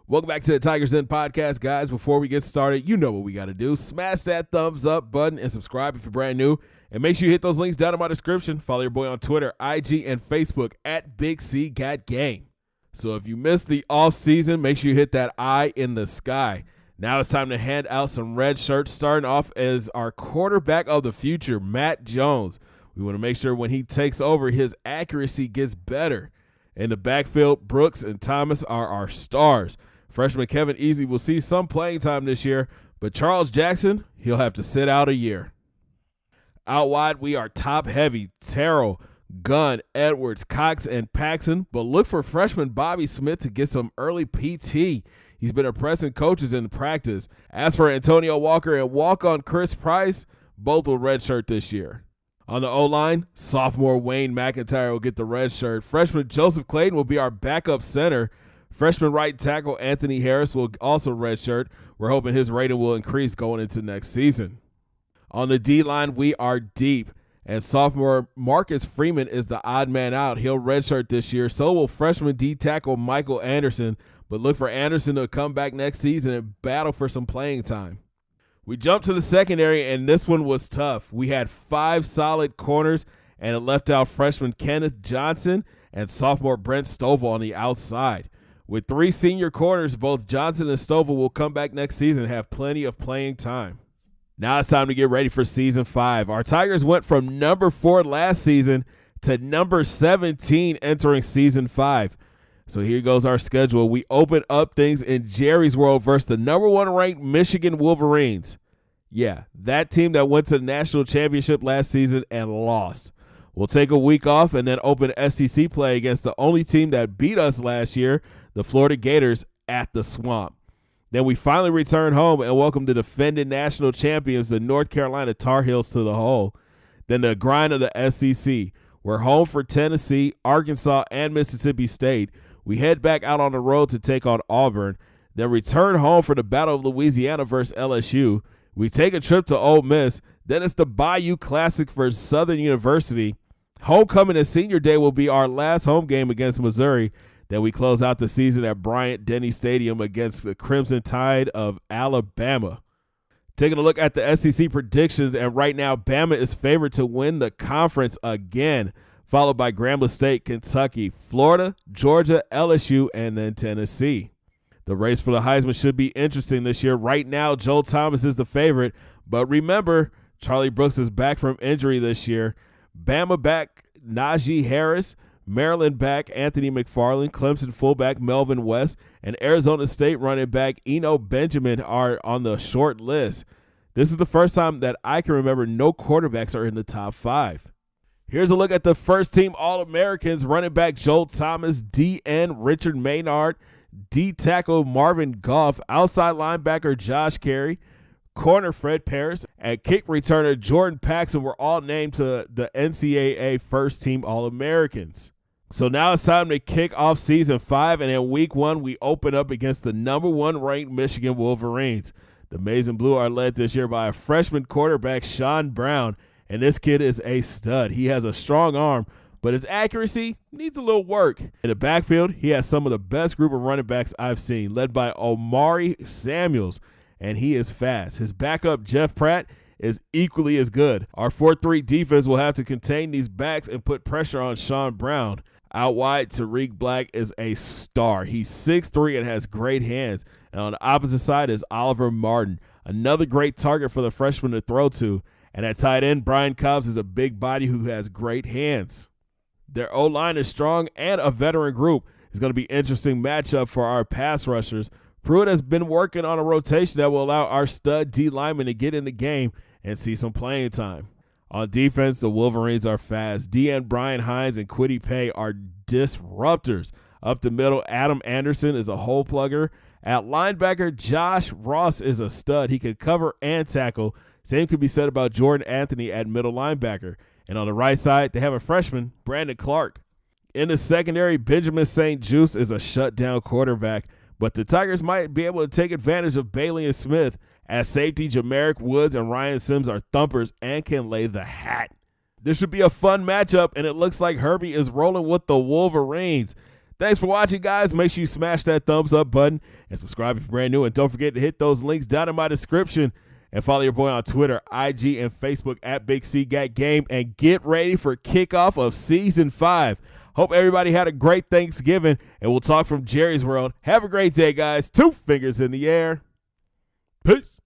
Welcome back to the Tigers Den podcast, guys. Before we get started, you know what we got to do. Smash that thumbs up button and subscribe if you're brand new. And make sure you hit those links down in my description. Follow your boy on Twitter, IG, and Facebook at Big C Got Game. So if you missed the offseason, make sure you hit that eye in the sky. Now it's time to hand out some red shirts, starting off as our quarterback of the future, Matt Jones. We want to make sure when he takes over, his accuracy gets better. In the backfield, Brooks and Thomas are our stars. Freshman Kevin Easy will see some playing time this year, but Charles Jackson, he'll have to sit out a year. Out wide, we are top-heavy. Terrell, Gunn, Edwards, Cox, and Paxson, but look for freshman Bobby Smith to get some early PT. He's been impressing coaches in practice. As for Antonio Walker and walk-on Chris Price, both will redshirt this year. On the O-line, sophomore Wayne McIntyre will get the red shirt. Freshman Joseph Clayton will be our backup center. Freshman right tackle Anthony Harris will also redshirt. We're hoping his rating will increase going into next season. On the D-line, we are deep, and sophomore Marcus Freeman is the odd man out. He'll redshirt this year. So will freshman D tackle Michael Anderson, but look for Anderson to come back next season and battle for some playing time. We jumped to the secondary, and this one was tough. We had 5 solid corners, and it left out freshman Kenneth Johnson and sophomore Brent Stovall on the outside. With 3 senior corners, both Johnson and Stovall will come back next season and have plenty of playing time. Now it's time to get ready for Season 5. Our Tigers went from number 4 last season to number 17 entering Season 5. So here goes our schedule. We open up things in Jerry's World versus the number 1 ranked Michigan Wolverines. Yeah, that team that went to the national championship last season and lost. We'll take a week off and then open SEC play against the only team that beat us last year, the Florida Gators, at the Swamp. Then we finally return home and welcome the defending national champions, the North Carolina Tar Heels, to the hole. Then the grind of the SEC. We're home for Tennessee, Arkansas, and Mississippi State. We head back out on the road to take on Auburn. Then return home for the Battle of Louisiana versus LSU. We take a trip to Ole Miss. Then it's the Bayou Classic versus Southern University. Homecoming and Senior Day will be our last home game against Missouri. Then we close out the season at Bryant-Denny Stadium against the Crimson Tide of Alabama. Taking a look at the SEC predictions, and right now Bama is favored to win the conference again, followed by Grambling State, Kentucky, Florida, Georgia, LSU, and then Tennessee. The race for the Heisman should be interesting this year. Right now, Joel Thomas is the favorite, but remember, Charlie Brooks is back from injury this year. Bama back Najee Harris, Maryland back Anthony McFarland, Clemson fullback Melvin West, and Arizona State running back Eno Benjamin are on the short list. This is the first time that I can remember no quarterbacks are in the top 5. Here's a look at the first team All-Americans. Running back Joel Thomas, DN Richard Maynard, D tackle Marvin Goff, outside linebacker Josh Carey, corner Fred Paris, and kick returner Jordan Paxson were all named to the NCAA first team All-Americans. So now it's time to kick off Season 5, and in Week 1 we open up against the number 1 ranked Michigan Wolverines. The Maize and Blue are led this year by a freshman quarterback, Sean Brown, and this kid is a stud. He has a strong arm, but his accuracy needs a little work. In the backfield, he has some of the best group of running backs I've seen, led by Omari Samuels, and he is fast. His backup, Jeff Pratt, is equally as good. Our 4-3 defense will have to contain these backs and put pressure on Sean Brown. Out wide, Tariq Black is a star. He's 6'3" and has great hands. And on the opposite side is Oliver Martin, another great target for the freshman to throw to. And at tight end, Brian Cobbs is a big body who has great hands. Their O-line is strong and a veteran group. It's going to be an interesting matchup for our pass rushers. Pruitt has been working on a rotation that will allow our stud D linemen to get in the game and see some playing time. On defense, the Wolverines are fast. DN Brian Hines and Kwity Paye are disruptors. Up the middle, Adam Anderson is a hole plugger. At linebacker, Josh Ross is a stud. He can cover and tackle. Same could be said about Jordan Anthony at middle linebacker. And on the right side, they have a freshman, Brandon Clark. In the secondary, Benjamin St. Juste is a shutdown quarterback, but the Tigers might be able to take advantage of Bailey and Smith. As safety, Jamarick Woods and Ryan Sims are thumpers and can lay the hat. This should be a fun matchup, and it looks like Herbie is rolling with the Wolverines. Thanks for watching, guys. Make sure you smash that thumbs up button and subscribe if you're brand new. And don't forget to hit those links down in my description. And follow your boy on Twitter, IG, and Facebook at Big C Gat Game. And get ready for kickoff of Season 5. Hope everybody had a great Thanksgiving. And we'll talk from Jerry's World. Have a great day, guys. 2 fingers in the air. Peace.